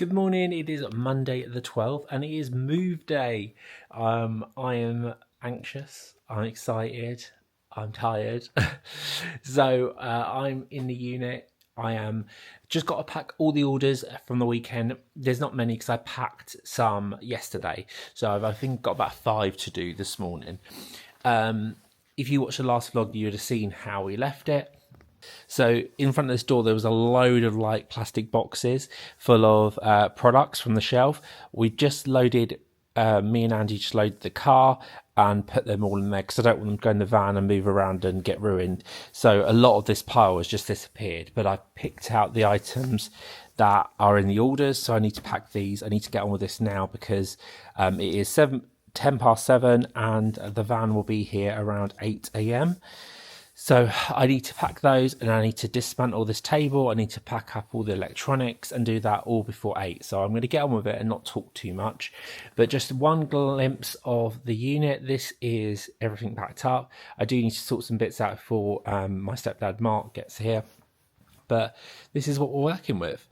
Good morning, it is Monday the 12th and it is move day. I am anxious, I'm excited, I'm tired. So I'm in the unit. I am just got to pack all the orders from the weekend. There's not many because I packed some yesterday. So I think got about 5 to do this morning. If you watched the last vlog, you would have seen how we left it. So in front of this door, there was a load of like plastic boxes full of products from the shelf. We just loaded, me and Andy just loaded the car and put them all in there because I don't want them to go in the van and move around and get ruined. So a lot of this pile has just disappeared, but I picked out the items that are in the orders. So I need to pack these. I need to get on with this now because it is 10 past 7 and the van will be here around 8 a.m. So I need to pack those and I need to dismantle this table. I need to pack up all the electronics and do that all before 8. So I'm going to get on with it and not talk too much. But just one glimpse of the unit. This is everything packed up. I do need to sort some bits out before my stepdad Mark gets here. But this is what we're working with.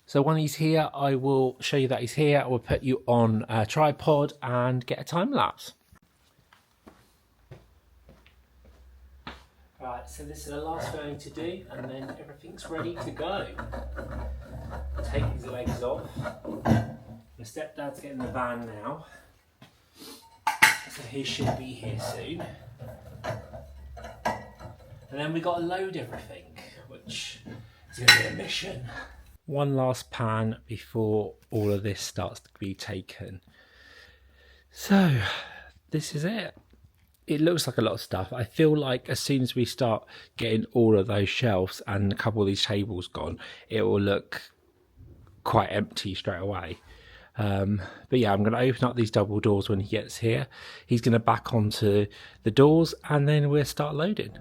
So when he's here, I will show you that he's here. I will put you on a tripod and get a time lapse. Right, so this is the last thing to do, and then everything's ready to go. Take his legs off. My stepdad's getting the van now, so he should be here soon. And then we got to load everything, which is going to be a mission. One last pan before all of this starts to be taken. So, this is it. It looks like a lot of stuff. I feel like as soon as we start getting all of those shelves and a couple of these tables gone, it will look quite empty straight away. But yeah, I'm going to open up these double doors when he gets here. He's going to back onto the doors and then we'll start loading.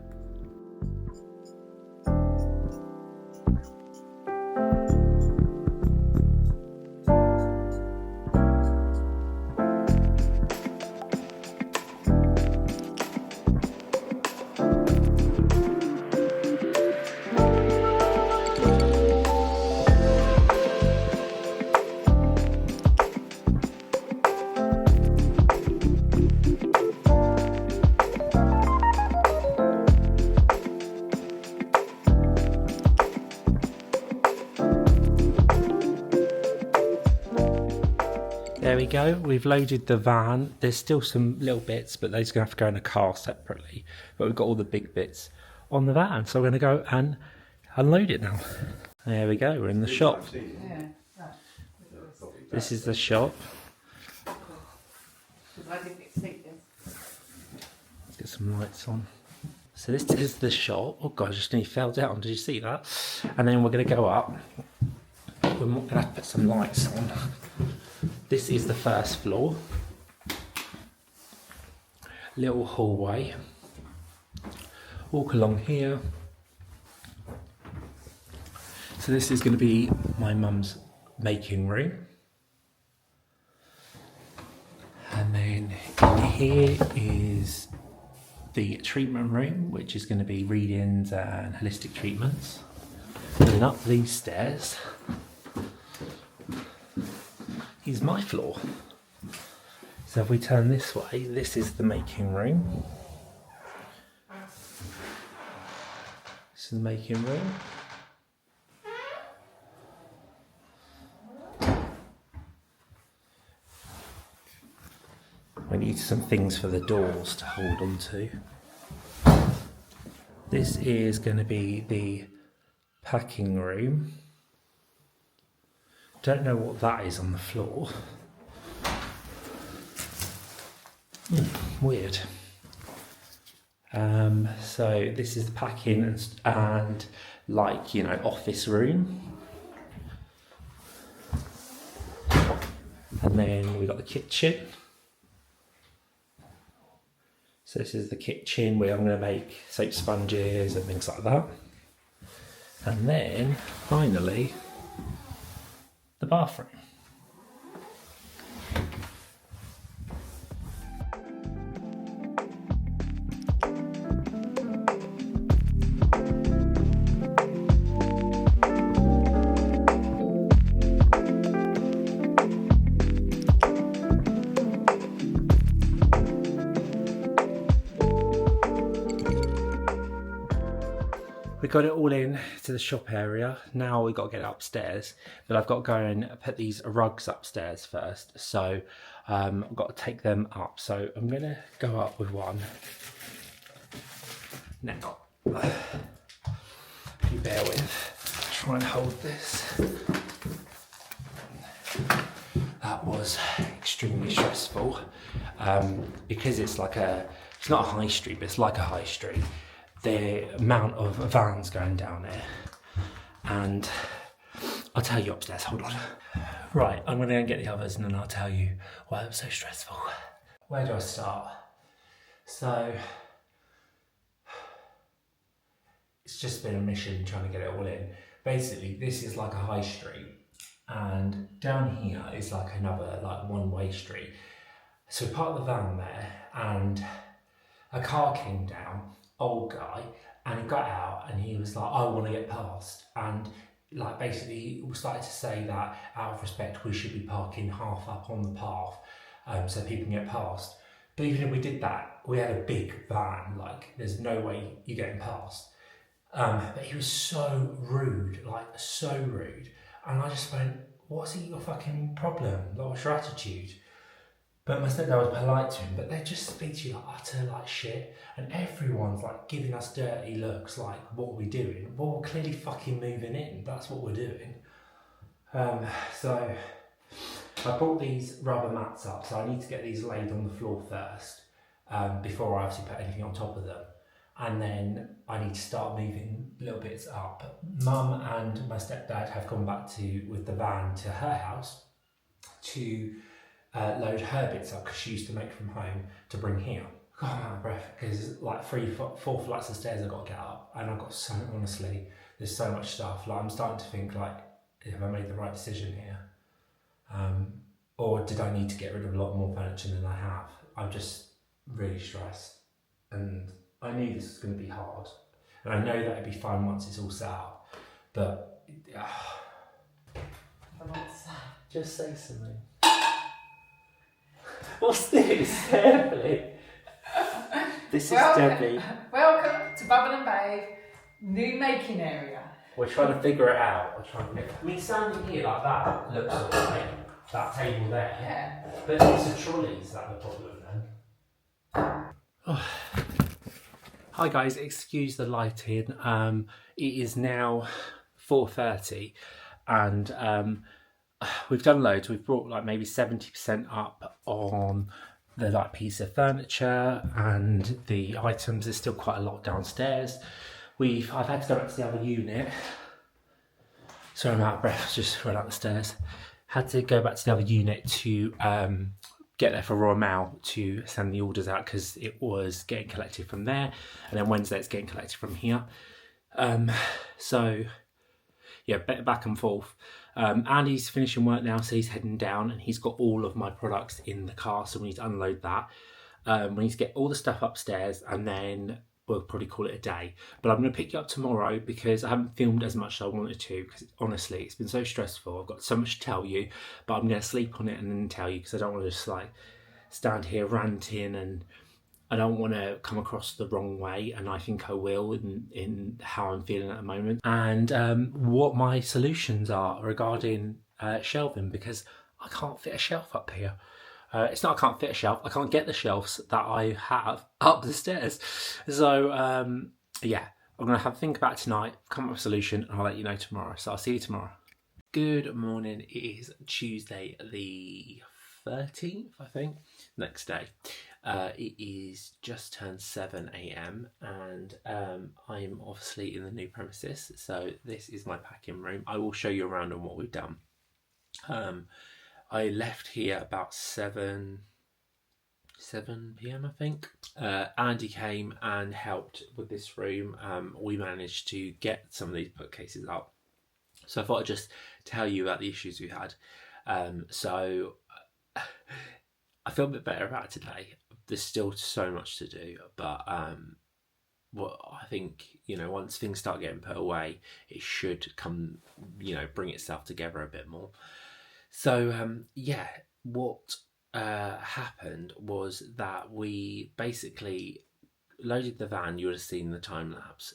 There we go, we've loaded the van. There's still some little bits, but those are going to have to go in a car separately. But we've got all the big bits on the van, so we're going to go and unload it now. There we go, we're in the shop. This is the shop. Let's get some lights on. So this is the shop. Oh god, I just nearly fell down, did you see that? And then we're going to go up. We're going to have to put some lights on. This is the first floor. Little hallway. Walk along here. So this is going to be my mum's making room. And then in here is the treatment room, which is going to be readings and holistic treatments. And then up these stairs is my floor. So if we turn this way, this is the making room. This is the making room. We need some things for the doors to hold on to. This is going to be the packing room. Don't know what that is on the floor. Weird. So this is the packing and like, you know, office room. And then we got the kitchen. So this is the kitchen where I'm going to make soap sponges and things like that. And then finally, the bathroom. got it all in to the shop area. Now we've got to get it upstairs, but I've got to go and put these rugs upstairs first. So I've got to take them up. So I'm going to go up with one. Now, if you bear with, try and hold this. That was extremely stressful because it's not a high street, but it's like a high street. The amount of vans going down there, and I'll tell you upstairs, hold on. Right, I'm gonna go and get the others and then I'll tell you why it was so stressful. Where do I start? So, it's just been a mission trying to get it all in. Basically, this is like a high street, and down here is like another one-way street. So we parked the van there, and a car came down, old guy, and he got out and he was like, I want to get past, and basically we started to say that out of respect we should be parking half up on the path so people can get past. But even if we did that, we had a big van, there's no way you're getting past. But he was so rude, so rude, and I just went, what's your fucking problem? What's your attitude? But my stepdad was polite to him, but they just speak to you utter shit, and everyone's giving us dirty looks what are we doing? Well, we're clearly fucking moving in, that's what we're doing. So I brought these rubber mats up, so I need to get these laid on the floor first before I obviously put anything on top of them. And then I need to start moving little bits up. Mum and my stepdad have gone back with the van to her house to load her bits up because she used to make from home to bring here. God, I'm out of breath because 4 flights of stairs I've got to get up, and I've got honestly, there's so much stuff. I'm starting to think have I made the right decision here? Or did I need to get rid of a lot more furniture than I have? I'm just really stressed, and I knew this was going to be hard, and I know that it'd be fine once it's all set up, but just say something. What's this? Debbie. This is Debbie. Welcome to Bathe and Bathe, new making area. We're trying to figure it out. Standing here like that looks alright. That table there. Yeah. But it's the trolleys that are the problem then. Oh. Hi guys, excuse the lighting. It is now 4:30 and we've done loads. We've brought maybe 70% up on the piece of furniture and the items. There's still quite a lot downstairs. I've had to go back to the other unit. Sorry, I'm out of breath, just run up the stairs. Had to go back to the other unit to get there for Royal Mail to send the orders out because it was getting collected from there, and then Wednesday it's getting collected from here. So yeah, back and forth. Andy's finishing work now, so he's heading down, and he's got all of my products in the car, so we need to unload that. We need to get all the stuff upstairs, and then we'll probably call it a day. But I'm going to pick you up tomorrow because I haven't filmed as much as I wanted to, because honestly it's been so stressful. I've got so much to tell you, but I'm going to sleep on it and then tell you, because I don't want to just stand here ranting, and I don't want to come across the wrong way, and I think I will in how I'm feeling at the moment, and what my solutions are regarding shelving, because I can't fit a shelf up here. It's not I can't fit a shelf, I can't get the shelves that I have up the stairs. So yeah, I'm going to have a think about it tonight, come up with a solution, and I'll let you know tomorrow. So I'll see you tomorrow. Good morning, it is Tuesday the 13th, I think, next day. It is just turned 7 AM and I'm obviously in the new premises, so this is my packing room. I will show you around on what we've done. I left here about 7 PM, I think. Andy came and helped with this room. We managed to get some of these bookcases up, so I thought I'd just tell you about the issues we had. So I feel a bit better about it today. There's still so much to do, but well, I think, once things start getting put away, it should come, bring itself together a bit more. So yeah, what happened was that we basically loaded the van. You would have seen the time lapse.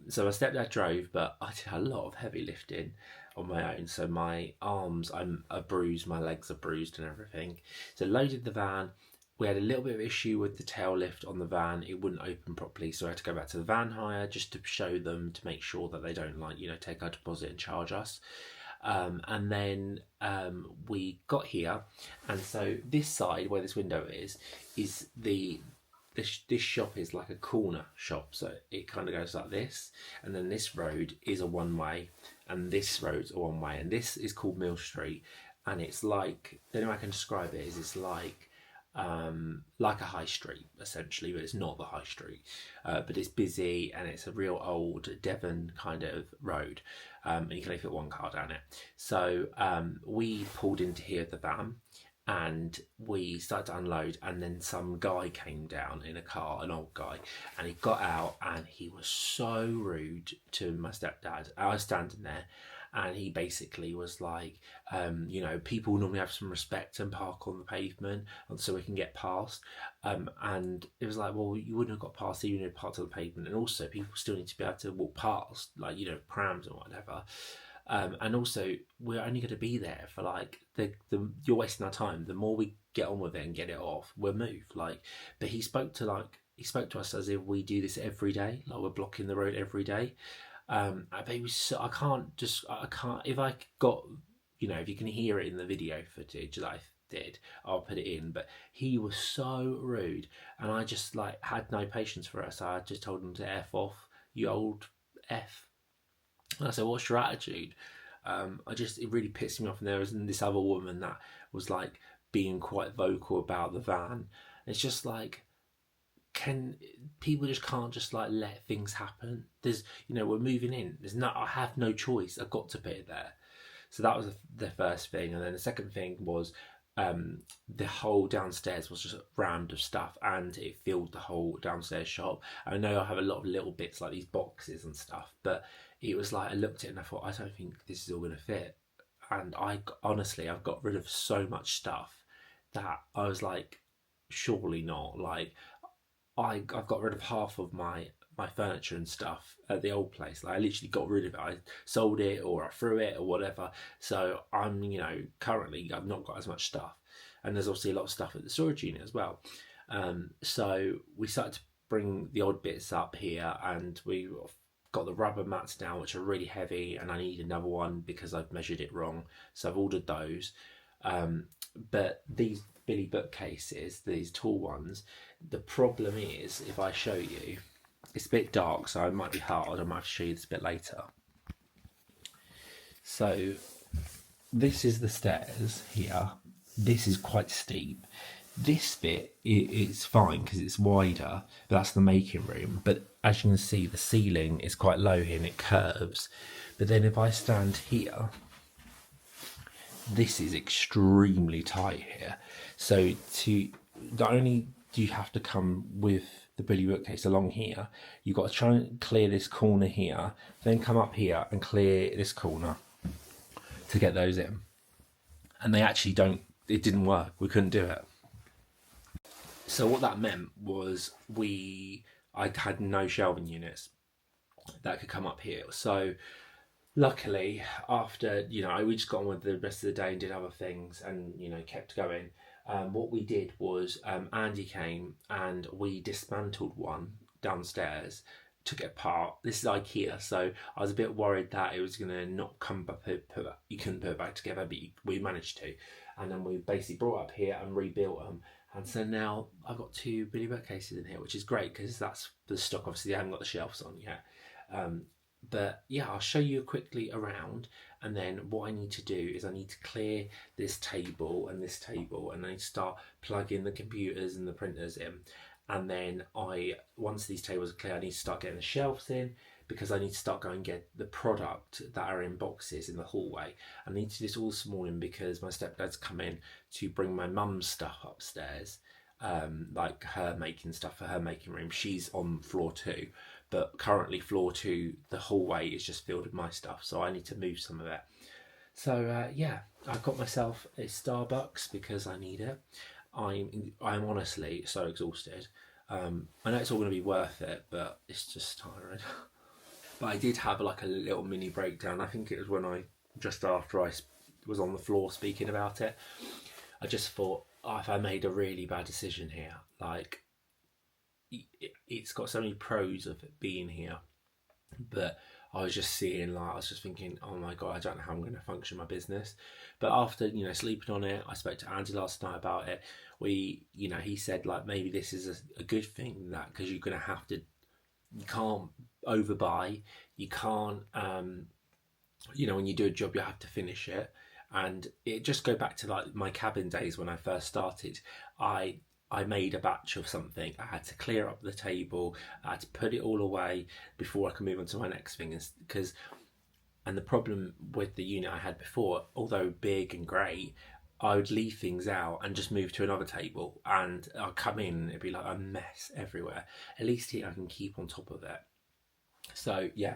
So my stepdad drove, but I did a lot of heavy lifting on my own. So my arms, I'm a bruised, my legs are bruised and everything. So loaded the van. We had a little bit of issue with the tail lift on the van. It wouldn't open properly, so I had to go back to the van hire just to show them, to make sure that they don't, like, take our deposit and charge us. And then we got here, and so this side where this window is this shop is like a corner shop, so it kind of goes like this, and then this road is a one way, and this road's a one way, and this is called Mill Street, and it's like, the only way I can describe it is it's like a high street essentially, but it's not the high street. But it's busy and it's a real old Devon kind of road, and you can only fit one car down it. So we pulled into here the van, and we started to unload, and then some guy came down in a car, an old guy, and he got out and he was so rude to my stepdad. I was standing there, and he basically was like, people normally have some respect and park on the pavement so we can get past. And it was like, well, you wouldn't have got past even if you parked on the pavement, and also people still need to be able to walk past, like, prams and whatever. And also, we're only going to be there for like you're wasting our time. The more we get on with it and get it off, we'll move. Like, but he spoke to us as if we do this every day, like we're blocking the road every day. But he was so, I can't, if I got, if you can hear it in the video footage that I did, I'll put it in. But he was so rude, and I just like had no patience for us. So I just told him to F off, you old F. And I said, what's your attitude? It really pissed me off. And there was this other woman that was like being quite vocal about the van. It's just like, can people just can't just like let things happen? There's, we're moving in. I have no choice. I've got to put it there. So that was the first thing. And then the second thing was, the whole downstairs was just rammed of stuff, and it filled the whole downstairs shop. I know I have a lot of little bits like these boxes and stuff, but it was like I looked at it and I thought, I don't think this is all going to fit. And I've got rid of so much stuff that I was like, surely not. Like, I've got rid of half of my furniture and stuff at the old place. Like, I literally got rid of it. I sold it, or I threw it, or whatever. So I'm, currently I've not got as much stuff, and there's obviously a lot of stuff at the storage unit as well. So we started to bring the odd bits up here, and we got the rubber mats down, which are really heavy, and I need another one because I've measured it wrong. So I've ordered those. But these Billy bookcases, these tall ones, the problem is, if I show you, it's a bit dark, so it might be hard. I might have to show you this a bit later. So this is the stairs here. This is quite steep. This bit is fine because it's wider. That's the making room. But as you can see, the ceiling is quite low here and it curves. But then if I stand here, this is extremely tight here. So not only do you have to come with the Billy bookcase along here, you've got to try and clear this corner here, then come up here and clear this corner to get those in. And it didn't work. We couldn't do it. So what that meant was I had no shelving units that could come up here. So luckily, after, we just got on with the rest of the day and did other things and, kept going. What we did was, Andy came and we dismantled one downstairs, took it apart. This is IKEA, so I was a bit worried that it was going to not come back, you couldn't put it back together, but we managed to. And then we basically brought up here and rebuilt them. And so now I've got 2 Billy bookcases in here, which is great because that's the stock. Obviously, I haven't got the shelves on yet. But yeah, I'll show you quickly around, and then what I need to do is I need to clear this table, and I need to start plugging the computers and the printers in. And then once these tables are clear, I need to start getting the shelves in, because I need to start going and get the product that are in boxes in the hallway. I need to do this all this morning because my stepdad's come in to bring my mum's stuff upstairs, like her making stuff for her making room. She's on floor 2. But currently floor 2, the hallway is just filled with my stuff, so I need to move some of it. So yeah, I got myself a Starbucks because I need it. I'm honestly so exhausted. I know it's all going to be worth it, but it's just tiring. But I did have like a little mini breakdown. I think it was just after I was on the floor speaking about it. I just thought, oh, if I made a really bad decision here, like it's got so many pros of it being here, but I was just thinking, oh my god, I don't know how I'm going to function my business. But after sleeping on it, I spoke to Andy last night about it. He said like maybe this is a good thing, that because you're going to have to, you can't overbuy, you can't, when you do a job, you have to finish it. And it just go back to like my cabin days when I first started. I made a batch of something. I had to clear up the table. I had to put it all away before I could move on to my next thing. And the problem with the unit I had before, although big and great, I would leave things out and just move to another table, and I'd come in and it'd be like a mess everywhere. At least here I can keep on top of it. So yeah,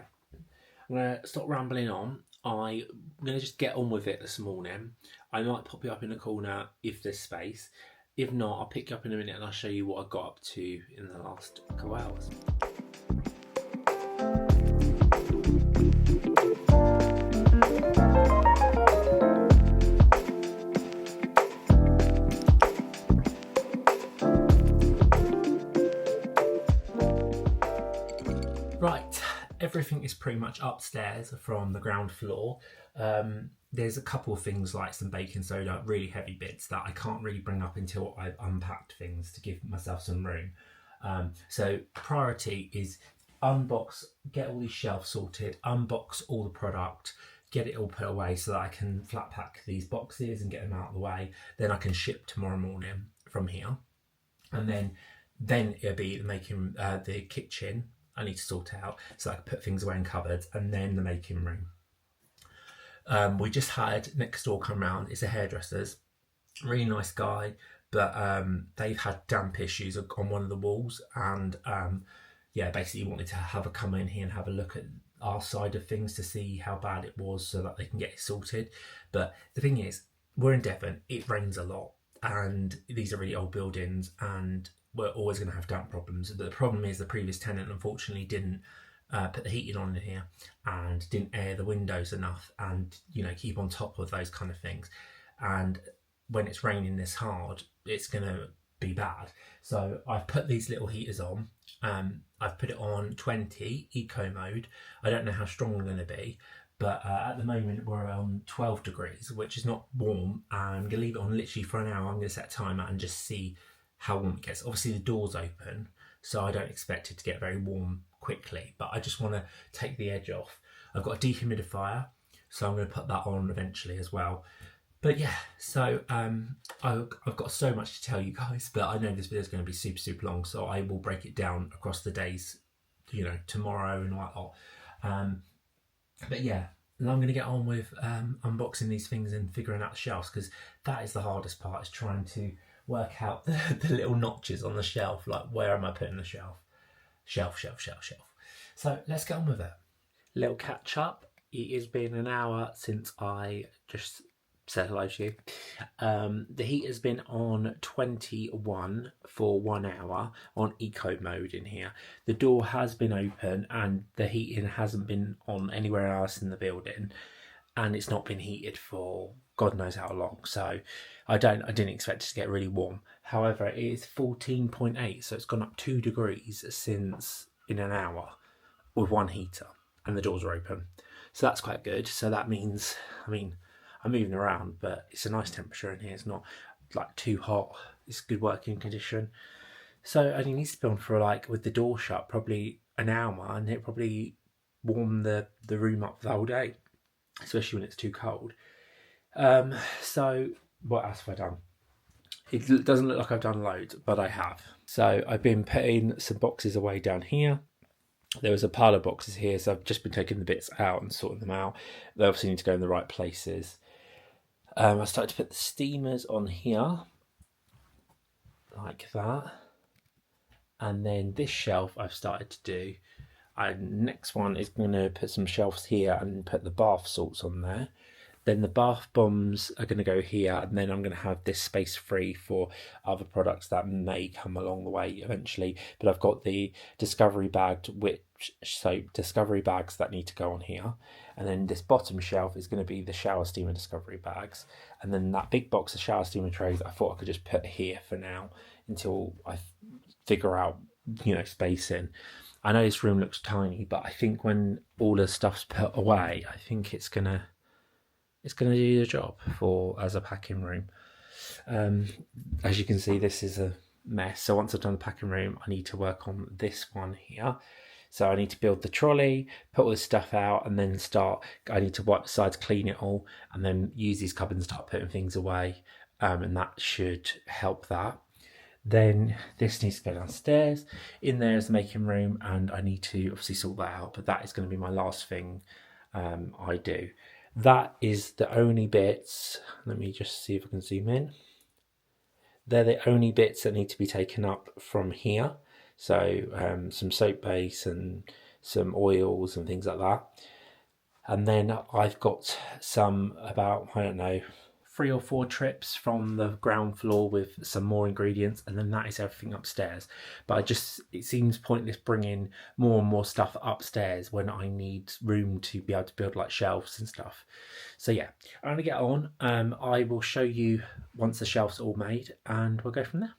I'm going to stop rambling on. I'm going to just get on with it this morning. I might pop you up in a corner if there's space. If not, I'll pick you up in a minute and I'll show you what I got up to in the last couple hours. Right, everything is pretty much upstairs from the ground floor. There's a couple of things like some baking soda, really heavy bits that I can't really bring up until I've unpacked things to give myself some room. So priority is unbox, get all these shelves sorted, unbox all the product, get it all put away so that I can flat pack these boxes and get them out of the way. Then I can ship tomorrow morning from here. And then it'll be making the kitchen. I need to sort out so I can put things away in cupboards, and then the making room. We just had next door come round. It's a hairdresser's, really nice guy, but they've had damp issues on one of the walls, and basically wanted to have a come in here and have a look at our side of things to see how bad it was so that they can get it sorted. But the thing is, we're in Devon, it rains a lot, and these are really old buildings, and we're always going to have damp problems. The problem is the previous tenant unfortunately didn't put the heating on in here and didn't air the windows enough, and keep on top of those kind of things. And when it's raining this hard, it's going to be bad. So I've put these little heaters on. I've put it on 20 eco mode. I don't know how strong I'm going to be, but at the moment we're on 12 degrees, which is not warm. I'm going to leave it on literally for an hour. I'm going to set a timer and just see how warm it gets. Obviously the door's open, so I don't expect it to get very warm got, but I just want to take the edge off. I've got a dehumidifier, so I'm going to put that on eventually as well. But yeah, so I've got so much to tell you guys, but I know this video is going to be super long, so I will break it down across the days, tomorrow and whatnot. But yeah, I'm going to get on with unboxing these things and figuring out the shelves, because that is the hardest part, is trying to work out the little notches on the shelf, like where am I putting the shelf. So let's get on with it. Little catch up. It has been an hour since I just said hello to you. The heat has been on 21 for 1 hour on eco mode in here. The door has been open and the heating hasn't been on anywhere else in the building, and it's not been heated for God knows how long. So I didn't expect it to get really warm. However, it is 14.8, so it's gone up 2 degrees since in an hour with one heater, and the doors are open. So that's quite good. So that means, I'm moving around, but it's a nice temperature in here. It's not like too hot. It's good working condition. So it only needs to be on for, like, with the door shut, probably an hour, and it probably warm the room up the whole day, especially when it's too cold. So what else have I done? It doesn't look like I've done loads, but I have. So I've been putting some boxes away down here. There was a pile of boxes here, so I've just been taking the bits out and sorting them out. They obviously need to go in the right places. I started to put the steamers on here, like that. And then this shelf I've started to do. Next one is going to put some shelves here and put the bath salts on there. Then the bath bombs are going to go here, and then I'm going to have this space free for other products that may come along the way eventually. But I've got the discovery bagged discovery bags that need to go on here, and then this bottom shelf is going to be the shower steamer discovery bags, and then that big box of shower steamer trays I thought I could just put here for now until I figure out spacing. I know this room looks tiny, but I think when all the stuff's put away, I think it's gonna do the job for as a packing room. As you can see, this is a mess. So once I've done the packing room, I need to work on this one here. So I need to build the trolley, put all this stuff out, and then I need to wipe the sides, clean it all, and then use these cupboards and start putting things away. And that should help that. Then this needs to go downstairs. In there is the making room, and I need to obviously sort that out, but that is going to be my last thing I do. That is the only bits. Let me just see if I can zoom in. They're the only bits that need to be taken up from here. So some soap base and some oils and things like that. And then I've got some about, I don't know, 3 or 4 trips from the ground floor with some more ingredients, and then that is everything upstairs. But it seems pointless bringing more and more stuff upstairs when I need room to be able to build like shelves and stuff. So yeah, I'm gonna get on. I will show you once the shelves are all made, and we'll go from there.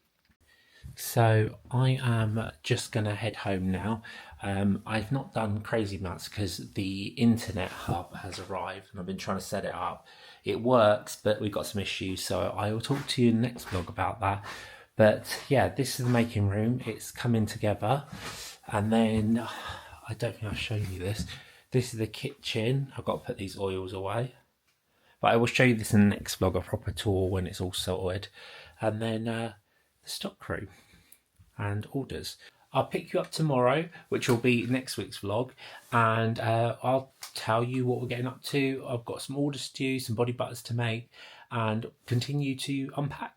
So I am just gonna head home now. I've not done crazy amounts because the internet hub has arrived and I've been trying to set it up. It works, but we've got some issues, so I will talk to you in the next vlog about that. But yeah, this is the making room. It's coming together. And then, I don't think I've shown you this. This is the kitchen. I've got to put these oils away. But I will show you this in the next vlog, a proper tour when it's all sorted. And then the stock room and orders. I'll pick you up tomorrow, which will be next week's vlog, and I'll tell you what we're getting up to. I've got some orders to do, some body butters to make, and continue to unpack.